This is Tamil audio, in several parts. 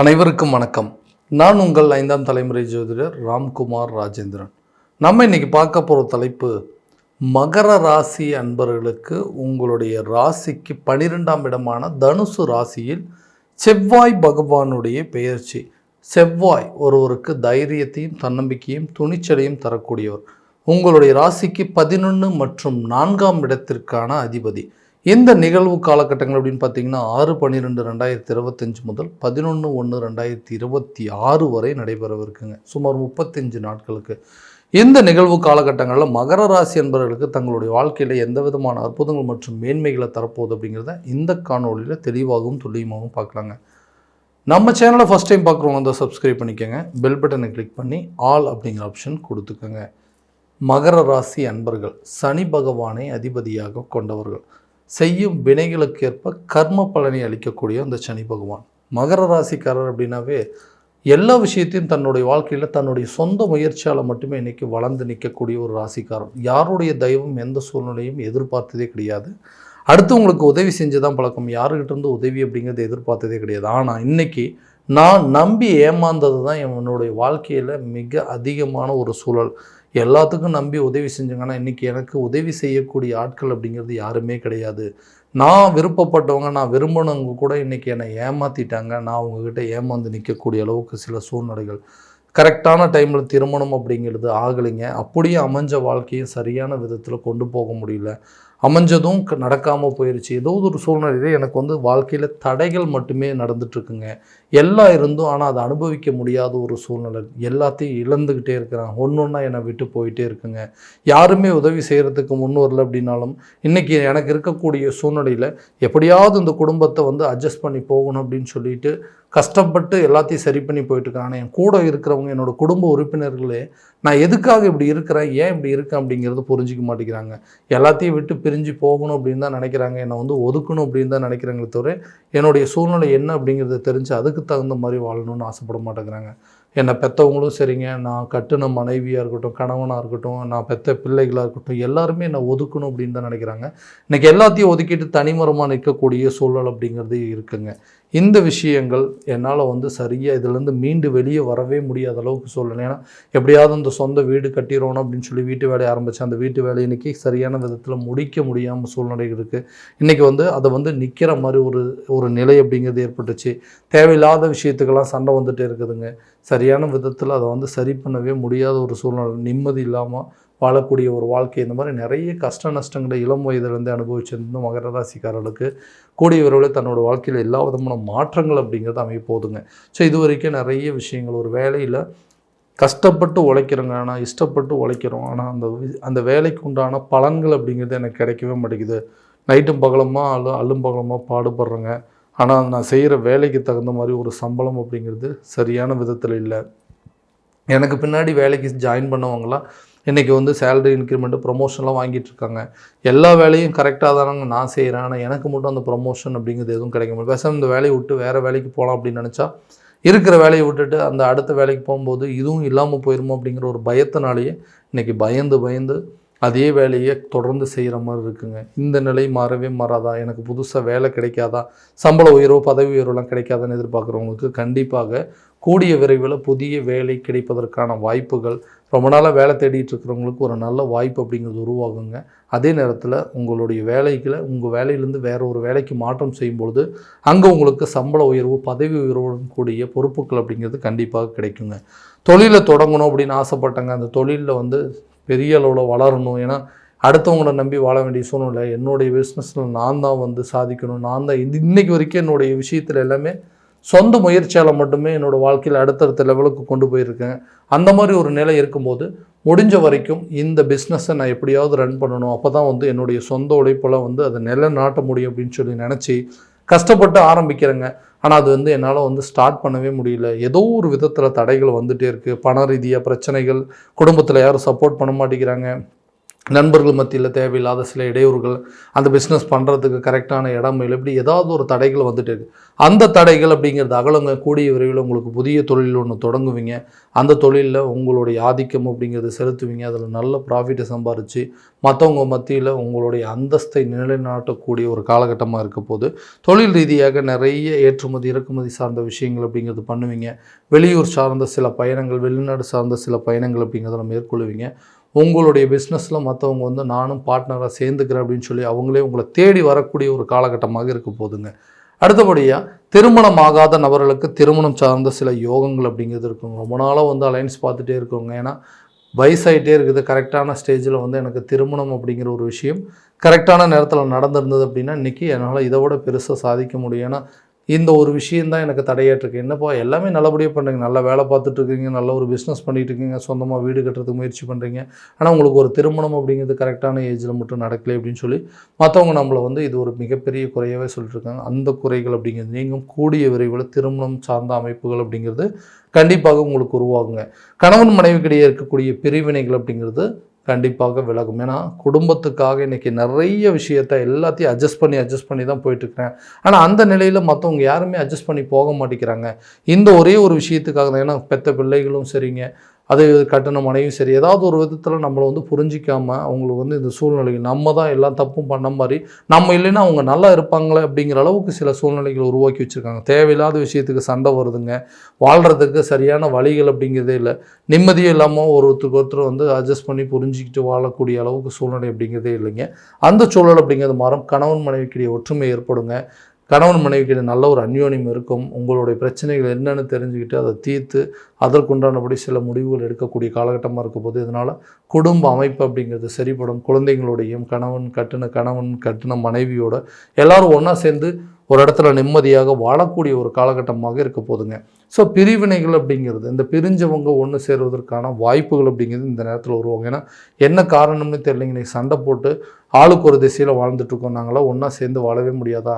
அனைவருக்கும் வணக்கம். நான் உங்கள் 5ஆம் தலைமுறை ஜோதிடர் ராம்குமார் ராஜேந்திரன். நம்ம இன்னைக்கு பார்க்க போகிற தலைப்பு, மகர ராசி அன்பர்களுக்கு உங்களுடைய ராசிக்கு 12ஆம் இடமான தனுசு ராசியில் செவ்வாய் பகவானுடைய பெயர்ச்சி. செவ்வாய் ஒருவருக்கு தைரியத்தையும் தன்னம்பிக்கையும் துணிச்சலையும் தரக்கூடியவர். உங்களுடைய ராசிக்கு 11 மற்றும் 4ஆம் இடத்திற்கான அதிபதி. இந்த நிகழ்வு காலகட்டங்கள் அப்படின்னு பார்த்தீங்கன்னா 6/12/2025 முதல் 11/1/2026 வரை நடைபெறவிருக்குங்க. சுமார் 35 நாட்களுக்கு. இந்த நிகழ்வு காலகட்டங்களில் மகர ராசி என்பவர்களுக்கு தங்களுடைய வாழ்க்கையில் எந்த விதமான அற்புதங்கள் மற்றும் மேன்மைகளை தரப்போகுது அப்படிங்கிறத இந்த காணொலியில் தெளிவாகவும் துல்லியமாகவும் பார்க்கலாங்க. நம்ம சேனலை ஃபஸ்ட் டைம் பார்க்குறவங்க வந்து சப்ஸ்கிரைப் பண்ணிக்கோங்க. பெல் பட்டனை கிளிக் பண்ணி ஆல் அப்படிங்கிற ஆப்ஷன் கொடுத்துக்கோங்க. மகர ராசி அன்பர்கள் சனி பகவானை அதிபதியாக கொண்டவர்கள். செய்யும் வினைகளுக்கு ஏற்ப கர்ம பலனை அளிக்கக்கூடிய அந்த சனி பகவான். மகர ராசிக்காரர் அப்படின்னாவே எல்லா விஷயத்தையும் தன்னுடைய வாழ்க்கையில் தன்னுடைய சொந்த முயற்சியால் மட்டுமே இன்றைக்கி வளர்ந்து நிற்கக்கூடிய ஒரு ராசிக்காரன். யாருடைய தெய்வம் எந்த சூழ்நிலையும் எதிர்பார்த்ததே கிடையாது. அடுத்தவங்களுக்கு உதவி செஞ்சு தான் பழக்கம். யாருக்கிட்ட இருந்து உதவி அப்படிங்கிறது எதிர்பார்த்ததே கிடையாது. ஆனால் இன்றைக்கி நான் நம்பி ஏமாந்தது தான் என்னுடைய வாழ்க்கையில் மிக அதிகமான ஒரு சூழல். எல்லாத்துக்கும் நம்பி உதவி செஞ்சாங்கன்னா இன்றைக்கி எனக்கு உதவி செய்யக்கூடிய ஆட்கள் அப்படிங்கிறது யாருமே கிடையாது. நான் விருப்பப்பட்டவங்க, நான் விரும்பினவங்க கூட இன்றைக்கி என்னை ஏமாற்றிட்டாங்க. நான் அவங்கக்கிட்ட ஏமாந்து நிற்கக்கூடிய அளவுக்கு சில சூழ்நிலைகள். கரெக்டான டைமில் திருமணம் அப்படிங்கிறது ஆகலைங்க. அப்படியே அமைஞ்ச வாழ்க்கையும் சரியான விதத்தில் கொண்டு போக முடியல. அமைஞ்சதும் நடக்காமல் போயிடுச்சு. ஏதோ ஒரு சூழ்நிலையில் எனக்கு வந்து வாழ்க்கையில் தடைகள் மட்டுமே நடந்துட்டுருக்குங்க. எல்லாம் இருந்தும் ஆனால் அதை அனுபவிக்க முடியாத ஒரு சூழ்நிலை. எல்லாத்தையும் இழந்துக்கிட்டே இருக்கிறாங்க. ஒன்றா என்னை விட்டு போயிட்டே இருக்குங்க. யாருமே உதவி செய்கிறதுக்கு முன் வரல அப்படின்னாலும் இன்றைக்கி எனக்கு இருக்கக்கூடிய சூழ்நிலையில் எப்படியாவது இந்த குடும்பத்தை வந்து அட்ஜஸ்ட் பண்ணி போகணும் அப்படின்னு சொல்லிட்டு கஷ்டப்பட்டு எல்லாத்தையும் சரி பண்ணி போயிட்டுருக்காங்க. என் கூட இருக்கிறவங்க, என்னோடய குடும்ப உறுப்பினர்களே, நான் எதுக்காக இப்படி இருக்கிறேன், ஏன் இப்படி இருக்கேன் அப்படிங்கிறது புரிஞ்சிக்க மாட்டேங்கிறாங்க. எல்லாத்தையும் விட்டு பிரிஞ்சு போகணும் அப்படின்னு தான் நினைக்கிறாங்க. என்னை வந்து ஒதுக்கணும் அப்படின்னு தான் நினைக்கிறாங்களே தவிர என்னுடைய சூழ்நிலை என்ன அப்படிங்கிறத தெரிஞ்சு அதுக்கு தகுந்த மாதிரி வாழணும்னு ஆசைப்பட மாட்டேங்கிறாங்க. என்னை பெற்றவங்களும் சரிங்க, நான் கட்டின மனைவியாக இருக்கட்டும், கணவனாக இருக்கட்டும், நான் பெற்ற பிள்ளைகளாக இருக்கட்டும், எல்லாருமே என்னை ஒதுக்கணும் அப்படின்னு தான் நினைக்கிறாங்க. இன்றைக்கி எல்லாத்தையும் ஒதுக்கிட்டு தனிமரமாக நிற்கக்கூடிய சூழல் அப்படிங்கிறது இருக்குங்க. இந்த விஷயங்கள் என்னால் வந்து சரியாக இதிலேருந்து மீண்டு வெளியே வரவே முடியாத அளவுக்கு சொல்லணும். ஏன்னா எப்படியாவது இந்த சொந்த வீடு கட்டிடணும் அப்படின்னு சொல்லி வீட்டு வேலையை ஆரம்பித்தேன். அந்த வீட்டு வேலை இன்றைக்கி சரியான விதத்தில் முடிக்க முடியாமல் சூழ்நிலை இருக்குது. இன்றைக்கி வந்து அதை வந்து நிற்கிற மாதிரி ஒரு நிலை அப்படிங்கிறது ஏற்பட்டுச்சு. தேவையில்லாத விஷயத்துக்கெல்லாம் சண்டை வந்துகிட்டே இருக்குதுங்க. சரியான விதத்தில் அதை வந்து சரி பண்ணவே முடியாத ஒரு சூழ்நிலை, நிம்மதி இல்லாமல் வாழக்கூடிய ஒரு வாழ்க்கை. இந்த மாதிரி நிறைய கஷ்ட நஷ்டங்களை இளம் வயதிலேருந்து அனுபவிச்சிருந்த மகர ராசிக்காரர்களுக்கு கூடிய விரைவில் தன்னோட வாழ்க்கையில் எல்லா விதமான மாற்றங்கள் அப்படிங்கிறது அமைய போகுதுங்க. ஸோ இது வரைக்கும் நிறைய விஷயங்கள், ஒரு வேலையில் கஷ்டப்பட்டு உழைக்கிறோங்க, ஆனால் இஷ்டப்பட்டு உழைக்கிறோம், ஆனால் அந்த வேலைக்கு உண்டான பலன்கள் அப்படிங்கிறது எனக்கு கிடைக்கவே மாட்டேங்குது. நைட்டும் பகலமாக அல்லும் பகலமாக பாடுபடுறேங்க, ஆனால் நான் செய்கிற வேலைக்கு தகுந்த மாதிரி ஒரு சம்பளம் அப்படிங்கிறது சரியான விதத்தில் இல்லை. எனக்கு பின்னாடி வேலைக்கு ஜாயின் பண்ணவங்களாம் இன்றைக்கி வந்து சேலரி இன்க்ரிமெண்ட்டு ப்ரொமோஷன்லாம் வாங்கிட்டுருக்காங்க. எல்லா வேலையும் கரெக்டாக தானங்க நான் செய்கிறேன், ஆனால் எனக்கு மட்டும் அந்த ப்ரொமோஷன் அப்படிங்கிறது எதுவும் கிடைக்க முடியும். பேசாமல் இந்த வேலையை விட்டு வேறு வேலைக்கு போகலாம் அப்படின்னு நினச்சா இருக்கிற வேலையை விட்டுட்டு அந்த அடுத்த வேலைக்கு போகும்போது இதுவும் இல்லாமல் போயிடுமோ அப்படிங்கிற ஒரு பயத்தினாலேயே இன்றைக்கி பயந்து அதே வேலையை தொடர்ந்து செய்கிற மாதிரி இருக்குங்க. இந்த நிலை மாறவே மாறாதா, எனக்கு புதுசாக வேலை கிடைக்காதா, சம்பள உயர்வு பதவி உயர்வுலாம் கிடைக்காதான்னு எதிர்பார்க்குறவங்களுக்கு கண்டிப்பாக கூடிய விரைவில் புதிய வேலை கிடைப்பதற்கான வாய்ப்புகள், ரொம்ப நாளாக வேலை தேடிட்டு இருக்கிறவங்களுக்கு ஒரு நல்ல வாய்ப்பு அப்படிங்கிறது உருவாகுங்க. அதே நேரத்தில் உங்களுடைய உங்கள் வேலையிலேருந்து வேறு ஒரு வேலைக்கு மாற்றம் செய்யும்பொழுது அங்கே உங்களுக்கு சம்பள உயர்வு பதவி உயர்வுடன் கூடிய பொறுப்புகள் அப்படிங்கிறது கண்டிப்பாக கிடைக்குங்க. தொழிலை தொடங்கணும் அப்படின்னு ஆசைப்பட்டாங்க. அந்த தொழிலில் வந்து பெரிய அளவில் வளரணும், ஏன்னா அடுத்தவங்களை நம்பி வாழ வேண்டிய சூழ்நிலை. என்னுடைய பிஸ்னஸில் நான் தான் வந்து சாதிக்கணும், நான் தான் இன்றைக்கி வரைக்கும் என்னுடைய விஷயத்தில் எல்லாமே சொந்த முயற்சியால் மட்டுமே என்னோடய வாழ்க்கையில் அடுத்தடுத்த லெவலுக்கு கொண்டு போயிருக்கேன். அந்த மாதிரி ஒரு நிலை இருக்கும்போது முடிஞ்ச வரைக்கும் இந்த பிஸ்னஸை நான் எப்படியாவது ரன் பண்ணணும், அப்போ தான் வந்து என்னுடைய சொந்த உழைப்பெல்லாம் வந்து அதை நிலைநாட்ட முடியும் அப்படின்னு சொல்லி நினச்சி கஷ்டப்பட்டு ஆரம்பிக்கிறேங்க. ஆனால் அது வந்து என்னால் வந்து ஸ்டார்ட் பண்ணவே முடியல. ஏதோ ஒரு விதத்தில் தடைகள் வந்துகிட்டே இருக்குது. பண ரீதியாக பிரச்சனைகள், குடும்பத்தில் யாரும் சப்போர்ட் பண்ண மாட்டேங்கிறாங்க, நண்பர்கள் மத்தியில் தேவையில்லாத சில இடையூறுகள், அந்த பிஸ்னஸ் பண்ணுறதுக்கு கரெக்டான இடம் இல்லை, இப்படி ஏதாவது ஒரு தடைகள் வந்துட்டு இருக்குது. அந்த தடைகள் அப்படிங்கிறது அகலங்க. கூடிய விரைவில் உங்களுக்கு புதிய தொழில் ஒன்று தொடங்குவீங்க. அந்த தொழிலில் உங்களுடைய ஆதிக்கம் அப்படிங்கிறது செலுத்துவீங்க. அதில் நல்ல ப்ராஃபிட்டை சம்பாரித்து மற்றவங்க மத்தியில் உங்களுடைய அந்தஸ்தை நிலைநாட்டக்கூடிய ஒரு காலகட்டமாக இருக்க போது, தொழில் ரீதியாக நிறைய ஏற்றுமதி இறக்குமதி சார்ந்த விஷயங்கள் அப்படிங்கிறது பண்ணுவீங்க. வெளியூர் சார்ந்த சில பயணங்கள், வெளிநாடு சார்ந்த சில பயணங்கள் அப்படிங்கிறத மேற்கொள்வீங்க. உங்களுடைய பிஸ்னஸில் மற்றவங்க வந்து நானும் பார்ட்னராக சேர்ந்துக்கிறேன் அப்படின்னு சொல்லி அவங்களே உங்களை தேடி வரக்கூடிய ஒரு காலகட்டமாக இருக்க போதுங்க. அடுத்தபடியாக திருமணம் ஆகாத நபர்களுக்கு திருமணம் சார்ந்த சில யோகங்கள் அப்படிங்கிறது இருக்குங்க. ரொம்ப நாளாக வந்து அலைன்ஸ் பார்த்துட்டே இருக்கோங்க. ஏன்னா வயசாகிட்டே இருக்குது. கரெக்டான ஸ்டேஜில் வந்து எனக்கு திருமணம் அப்படிங்கிற ஒரு விஷயம் கரெக்டான நேரத்தில் நடந்திருந்தது அப்படின்னா இன்றைக்கி என்னால் இதை விட பெருசாக சாதிக்க முடியும். ஏன்னா இந்த ஒரு விஷயந்தான் எனக்கு தடையாட்டிருக்கு. என்னப்பா எல்லாமே நல்லபடியாக பண்ணுறீங்க, நல்ல வேலை பார்த்துட்ருக்கீங்க, நல்ல ஒரு பிஸ்னஸ் பண்ணிகிட்டு இருக்கீங்க, சொந்தமாக வீடு கட்டுறதுக்கு முயற்சி பண்ணுறீங்க, ஆனால் உங்களுக்கு ஒரு திருமணம் அப்படிங்கிறது கரெக்டான ஏஜில் மட்டும் நடக்கலை அப்படின்னு சொல்லி மற்றவங்க நம்மளை வந்து இது ஒரு மிகப்பெரிய குறையவே சொல்லிட்டுருக்காங்க. அந்த குறைகள் அப்படிங்கிறது நீங்களும் கூடிய விரைவில் திருமணம் சார்ந்த அமைப்புகள் அப்படிங்கிறது கண்டிப்பாக உங்களுக்கு உருவாகுங்க. கணவன் மனைவிக்கிடையே இருக்கக்கூடிய பிரிவினைகள் அப்படிங்கிறது கண்டிப்பாக விலகும். ஏன்னா குடும்பத்துக்காக இன்றைக்கி நிறைய விஷயத்தை எல்லாத்தையும் அட்ஜஸ்ட் பண்ணி தான் போயிட்டுருக்கிறேன். ஆனால் அந்த நிலையில் மற்றவங்க யாருமே அட்ஜஸ்ட் பண்ணி போக மாட்டேங்கிறாங்க. இந்த ஒரே ஒரு விஷயத்துக்காக தான். ஏன்னா பெற்ற பிள்ளைகளும் சரிங்க, அது கட்டின மனைவியும் சரி, ஏதாவது ஒரு விதத்தில் நம்மளை வந்து புரிஞ்சிக்காமல் அவங்களுக்கு வந்து இந்த சூழ்நிலைகள் நம்ம தான் எல்லாம் தப்பும் பண்ண மாதிரி, நம்ம இல்லைன்னா அவங்க நல்லா இருப்பாங்களே அப்படிங்கிற அளவுக்கு சில சூழ்நிலைகள் உருவாக்கி வச்சுருக்காங்க. தேவையில்லாத விஷயத்துக்கு சண்டை வருதுங்க. வாழ்கிறதுக்கு சரியான வழிகள் அப்படிங்கிறதே இல்லை. நிம்மதியும் இல்லாமல் ஒருத்தருக்கு ஒருத்தர் வந்து அட்ஜஸ்ட் பண்ணி புரிஞ்சிக்கிட்டு வாழக்கூடிய அளவுக்கு சூழ்நிலை அப்படிங்கிறதே இல்லைங்க. அந்த சூழல் அப்படிங்கிறது மாறும். கணவன் மனைவிக்கிடையே ஒற்றுமை ஏற்படுங்க. கணவன் மனைவிக்கிட்ட நல்ல ஒரு அந்யோன்யம் இருக்கும். உங்களுடைய பிரச்சனைகள் என்னென்னு தெரிஞ்சுக்கிட்டு அதை தீர்த்து அதற்குண்டானபடி சில முடிவுகள் எடுக்கக்கூடிய காலகட்டமாக இருக்க போது, இதனால் குடும்ப அமைப்பு அப்படிங்கிறது சரிப்படும். குழந்தைங்களுடையும் கணவன் கட்டின மனைவியோட எல்லோரும் ஒன்றா சேர்ந்து ஒரு இடத்துல நிம்மதியாக வாழக்கூடிய ஒரு காலகட்டமாக இருக்க போதுங்க. ஸோ பிரிவினைகள் அப்படிங்கிறது, இந்த பிரிஞ்சவங்க ஒன்று சேருவதற்கான வாய்ப்புகள் அப்படிங்கிறது இந்த நேரத்தில் உருவாங்க. ஏன்னா என்ன காரணம்னு தெரியலைங்க, இன்றைக்கி சண்டை போட்டு ஆளுக்கு ஒரு திசையில் வாழ்ந்துட்டுருக்கோம். நாங்களாம் ஒன்றா சேர்ந்து வாழவே முடியாதா?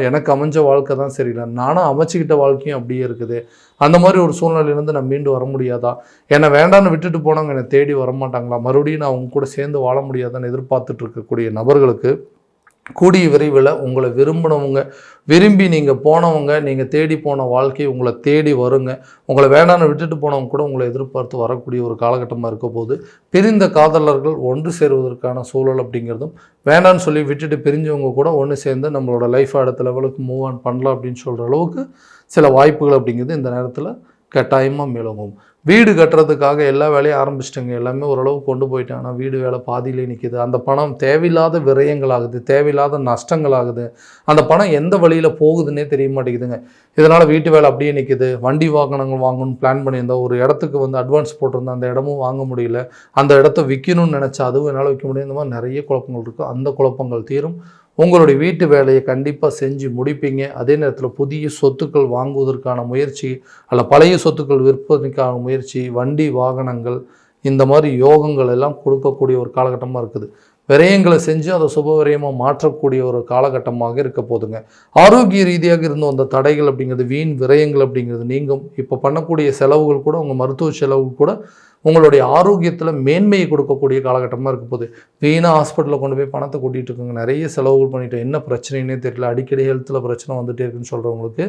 எனக்கு அமைஞ்ச வாழ்க்கை தான் சரியில்லை, நானும் அமைச்சிக்கிட்ட வாழ்க்கையும் அப்படியே இருக்குது. அந்த மாதிரி ஒரு சூழ்நிலையிலேருந்து நான் மீண்டு வர முடியாதா? என்னை வேண்டான்னு விட்டுட்டு போனவங்க என்னை தேடி வரமாட்டாங்களா? மறுபடியும் நான் அவங்க கூட சேர்ந்து வாழ முடியாதான்னு எதிர்பார்த்துட்டு இருக்கக்கூடிய நபர்களுக்கு கூடிய விரைவில் உங்களை விரும்பி நீங்கள் போனவங்க, நீங்கள் தேடி போன வாழ்க்கை உங்களை தேடி வருங்க. உங்களை வேண்டான்னு விட்டுட்டு போனவங்க கூட உங்களை எதிர்பார்த்து வரக்கூடிய ஒரு காலகட்டமாக இருக்க போது, பிரிந்த காதலர்கள் ஒன்று சேருவதற்கான சூழல் அப்படிங்கிறதும், வேண்டான்னு சொல்லி விட்டுட்டு பிரிஞ்சவங்க கூட ஒன்று சேர்ந்து நம்மளோட லைஃப் அடுத்த லெவலுக்கு மூவ் ஆன் பண்ணலாம் அப்படின்னு சொல்கிற அளவுக்கு சில வாய்ப்புகள் அப்படிங்கிறது இந்த நேரத்தில் கட்டாயமாக மேலோங்கும். வீடு கட்டுறதுக்காக எல்லா வேலையும் ஆரம்பிச்சிட்டங்க, எல்லாமே ஓரளவு கொண்டு போயிட்டேன். ஆனால் வீடு வேலை பாதியிலே நிற்கிது. அந்த பணம் தேவையில்லாத விரயங்களாகுது, தேவையில்லாத நஷ்டங்களாகுது. அந்த பணம் எந்த வழியில் போகுதுன்னே தெரிய மாட்டேங்குதுங்க. இதனால் வீட்டு வேலை அப்படியே நிற்கிது. வண்டி வாகனங்கள் வாங்கணும்னு பிளான் பண்ணியிருந்தோம். ஒரு இடத்துக்கு வந்து அட்வான்ஸ் போட்டிருந்தேன், அந்த இடமும் வாங்க முடியல. அந்த இடத்த விற்கணும்னு நினச்சா அதுவும் என்னால் விற்க முடியும். இந்த மாதிரி நிறைய குழப்பங்கள் இருக்குது. அந்த குழப்பங்கள் தீரும். உங்களுடைய வீட்டு வேலையை கண்டிப்பாக செஞ்சு முடிப்பீங்க. அதே நேரத்தில் புதிய சொத்துக்கள் வாங்குவதற்கான முயற்சி, அல்ல பழைய சொத்துக்கள் விற்பதற்கான முயற்சி, வண்டி வாகனங்கள், இந்த மாதிரி யோகங்கள் எல்லாம் கொடுக்கக்கூடிய ஒரு காலகட்டமாக இருக்குது. விரயங்களை செஞ்சு அதை சுப விரயமாக மாற்றக்கூடிய ஒரு காலகட்டமாக இருக்க போதுங்க. ஆரோக்கிய ரீதியாக இருந்த அந்த தடைகள் அப்படிங்கிறது, வீண் விரயங்கள் அப்படிங்கிறது நீங்கும். இப்போ பண்ணக்கூடிய செலவுகள் கூட, உங்கள் மருத்துவ செலவு கூட உங்களுடைய ஆரோக்கியத்தில் மேன்மையை கொடுக்கக்கூடிய காலகட்டமாக இருக்க போது. வீணாக ஹாஸ்பிட்டலில் கொண்டு போய் பணத்தை கூட்டிகிட்டு இருக்குங்க, நிறைய செலவுகள் பண்ணிவிட்டோம், என்ன பிரச்சனைன்னே தெரியல, அடிக்கடி ஹெல்த்தில் பிரச்சனை வந்துகிட்டே இருக்குன்னு சொல்கிறவங்களுக்கு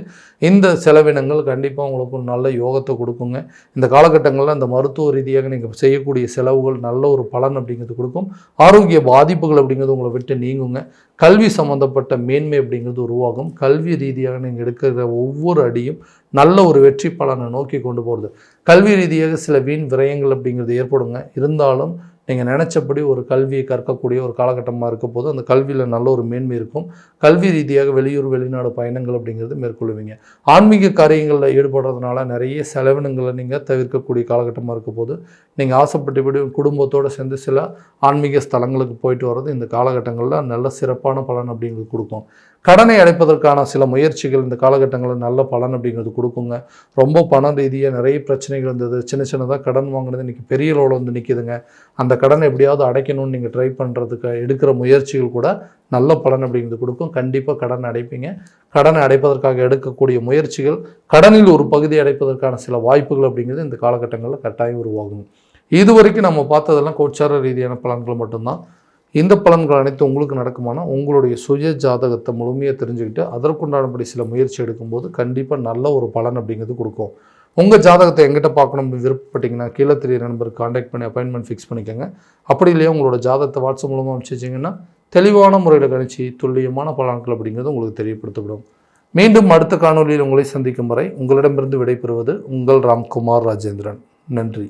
இந்த செலவினங்கள் கண்டிப்பாக உங்களுக்கு ஒரு நல்ல யோகத்தை கொடுக்குங்க. இந்த காலகட்டங்களில் அந்த மருத்துவ ரீதியாக நீங்கள் செய்யக்கூடிய செலவுகள் நல்ல ஒரு பலன் அப்படிங்கிறது கொடுக்கும். ஆரோக்கிய பாதிப்புகள் அப்படிங்கிறது உங்களை விட்டு நீங்குங்க. கல்வி சம்மந்தப்பட்ட மேன்மை அப்படிங்கிறது உருவாகும். கல்வி ரீதியாக நீங்கள் எடுக்கிற ஒவ்வொரு அடியும் நல்ல ஒரு வெற்றி பலனை நோக்கி கொண்டு போகிறது. கல்வி ரீதியாக சில வீண் விரயங்கள் அப்படிங்கிறது ஏற்படுங்க. இருந்தாலும் நீங்கள் நினச்சபடி ஒரு கல்வியை கற்கக்கூடிய ஒரு காலகட்டமாக இருக்க போது அந்த கல்வியில் நல்ல ஒரு மேன்மை இருக்கும். கல்வி ரீதியாக வெளியூர் வெளிநாடு பயணங்கள் அப்படிங்கிறது மேற்கொள்வீங்க. ஆன்மீக காரியங்களில் ஈடுபடுறதுனால நிறைய செலவினங்களை நீங்கள் தவிர்க்கக்கூடிய காலகட்டமாக இருக்க போது, நீங்கள் ஆசைப்பட்டபடி குடும்பத்தோடு சேர்ந்து சில ஆன்மீக ஸ்தலங்களுக்கு போயிட்டு வர்றது இந்த காலகட்டங்களில் நல்ல சிறப்பான பலன் அப்படிங்கிறது கொடுக்கும். கடனை அடைப்பதற்கான சில முயற்சிகள் இந்த காலகட்டங்களில் நல்ல பலன் அப்படிங்கிறது கொடுக்குங்க. ரொம்ப பண ரீதியாக நிறைய பிரச்சனைகள் இருந்தது, சின்னதாக கடன் வாங்கினது இன்றைக்கி பெரிய லெவலில் வந்து நிற்கிதுங்க. அந்த கடனை எப்படியாவது அடைக்கணும்னு நீங்கள் ட்ரை பண்ணுறதுக்கு எடுக்கிற முயற்சிகள் கூட நல்ல பலன் அப்படிங்கிறது கொடுக்கும். கண்டிப்பாக கடன் அடைப்பீங்க. கடனை அடைப்பதற்காக எடுக்கக்கூடிய முயற்சிகள், கடனில் ஒரு பகுதி அடைப்பதற்கான சில வாய்ப்புகள் அப்படிங்கிறது இந்த காலகட்டங்களில் கட்டாயம் உருவாகும். இது வரைக்கும் நம்ம பார்த்ததெல்லாம் கோச்சார ரீதியான பலன்கள் மட்டும்தான். இந்த பலன்கள் அனைத்து உங்களுக்கு நடக்குமானா உங்களுடைய சுய ஜாதகத்தை முழுமையாக தெரிஞ்சுக்கிட்டு அதற்குண்டானபடி சில முயற்சி எடுக்கும்போது கண்டிப்பாக நல்ல ஒரு பலன் அப்படிங்கிறது கொடுக்கும். உங்கள் ஜாதகத்தை எங்கிட்ட பார்க்கணும்னு விருப்பப்பட்டீங்கன்னா கீழே தெரிய நண்பருக்கு காண்டாக்ட் பண்ணி அப்பாயின்மெண்ட் ஃபிக்ஸ் பண்ணிக்கோங்க. அப்படி இல்லையா உங்களோட ஜாதகத்தை வாட்ஸ்அப் மூலமாக அனுப்பிச்சிச்சிங்கன்னா தெளிவான முறையில் கணிச்சு துல்லியமான பலன்கள் அப்படிங்கிறது உங்களுக்கு தெரியப்படுத்தப்படும். மீண்டும் அடுத்த காணொலியில் உங்களை சந்திக்கும் வரை உங்களிடமிருந்து விடைபெறுவது உங்கள் ராம்குமார் ராஜேந்திரன். நன்றி.